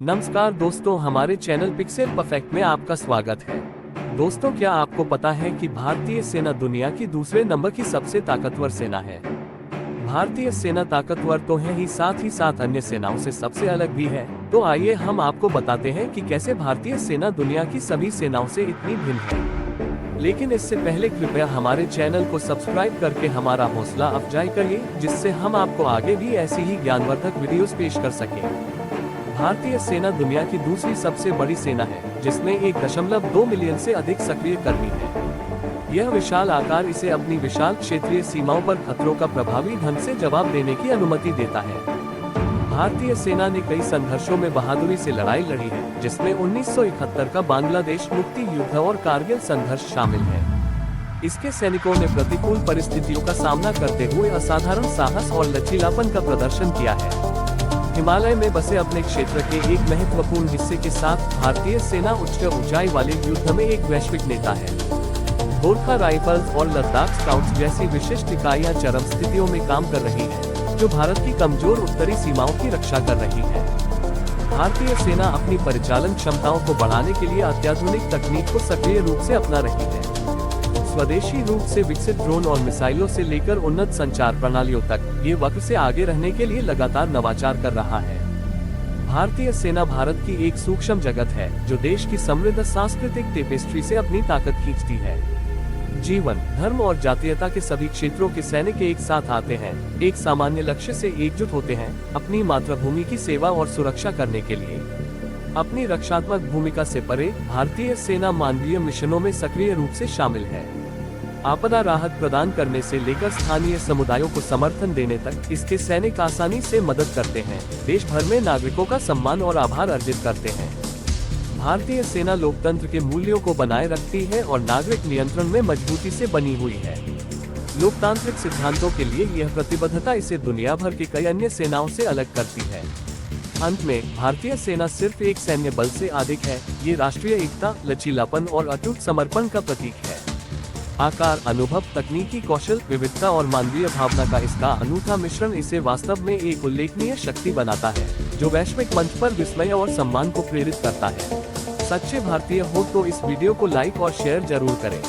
नमस्कार दोस्तों, हमारे चैनल पिक्सेल परफेक्ट में आपका स्वागत है। दोस्तों, क्या आपको पता है कि भारतीय सेना दुनिया की दूसरे नंबर की सबसे ताकतवर सेना है। भारतीय सेना ताकतवर तो है ही साथ अन्य सेनाओं से सबसे अलग भी है। तो आइए हम आपको बताते हैं कि कैसे भारतीय सेना दुनिया की सभी सेनाओं से इतनी भिन्न है। लेकिन इससे पहले कृपया हमारे चैनल को सब्सक्राइब करके हमारा हौसला अफजाई करिए, जिससे हम आपको आगे भी ऐसी ही ज्ञानवर्धक वीडियोस पेश कर सकें। भारतीय सेना दुनिया की दूसरी सबसे बड़ी सेना है, जिसमें 1.2 मिलियन से अधिक सक्रिय कर्मी हैं। यह विशाल आकार इसे अपनी विशाल क्षेत्रीय सीमाओं पर खतरों का प्रभावी ढंग से जवाब देने की अनुमति देता है। भारतीय सेना ने कई संघर्षों में बहादुरी से लड़ाई लड़ी है, जिसमें 1971 का बांग्लादेश मुक्ति युद्ध और कारगिल संघर्ष शामिल है। इसके सैनिकों ने प्रतिकूल परिस्थितियों का सामना करते हुए असाधारण साहस और लचीलापन का प्रदर्शन किया है। हिमालय में बसे अपने क्षेत्र के एक महत्वपूर्ण हिस्से के साथ भारतीय सेना उच्च ऊंचाई वाले युद्ध में एक वैश्विक नेता है। गोरखा राइफल्स और लद्दाख स्काउट्स जैसी विशिष्ट इकाइयां चरम स्थितियों में काम कर रही हैं, जो भारत की कमजोर उत्तरी सीमाओं की रक्षा कर रही है। भारतीय सेना अपनी परिचालन क्षमताओं को बढ़ाने के लिए अत्याधुनिक तकनीक को सक्रिय रूप से अपना रही है। स्वदेशी रूप से विकसित ड्रोन और मिसाइलों से लेकर उन्नत संचार प्रणालियों तक, ये वक्त से आगे रहने के लिए लगातार नवाचार कर रहा है। भारतीय सेना भारत की एक सूक्ष्म जगत है, जो देश की समृद्ध सांस्कृतिक टेपेस्ट्री से अपनी ताकत खींचती है। जीवन, धर्म और जातीयता के सभी क्षेत्रों के सैनिक एक साथ आते हैं, एक सामान्य लक्ष्य से एकजुट होते हैं, अपनी मातृभूमि की सेवा और सुरक्षा करने के लिए। अपनी रक्षात्मक भूमिका से परे, भारतीय सेना मानवीय मिशनों में सक्रिय रूप से शामिल है। आपदा राहत प्रदान करने से लेकर स्थानीय समुदायों को समर्थन देने तक, इसके सैनिक आसानी से मदद करते हैं, देश भर में नागरिकों का सम्मान और आभार अर्जित करते हैं। भारतीय सेना लोकतंत्र के मूल्यों को बनाए रखती है और नागरिक नियंत्रण में मजबूती से बनी हुई है। लोकतांत्रिक सिद्धांतों के लिए यह प्रतिबद्धता इसे दुनिया भर की कई अन्य सेनाओं से अलग करती है। अंत में, भारतीय सेना सिर्फ एक सैन्य बल से अधिक है, ये राष्ट्रीय एकता, लचीलापन और अटूट समर्पण का प्रतीक है। आकार, अनुभव, तकनीकी कौशल, विविधता और मानवीय भावना का इसका अनूठा मिश्रण इसे वास्तव में एक उल्लेखनीय शक्ति बनाता है, जो वैश्विक मंच पर विस्मय और सम्मान को प्रेरित करता है। सच्चे भारतीय हो तो इस वीडियो को लाइक और शेयर जरूर करें।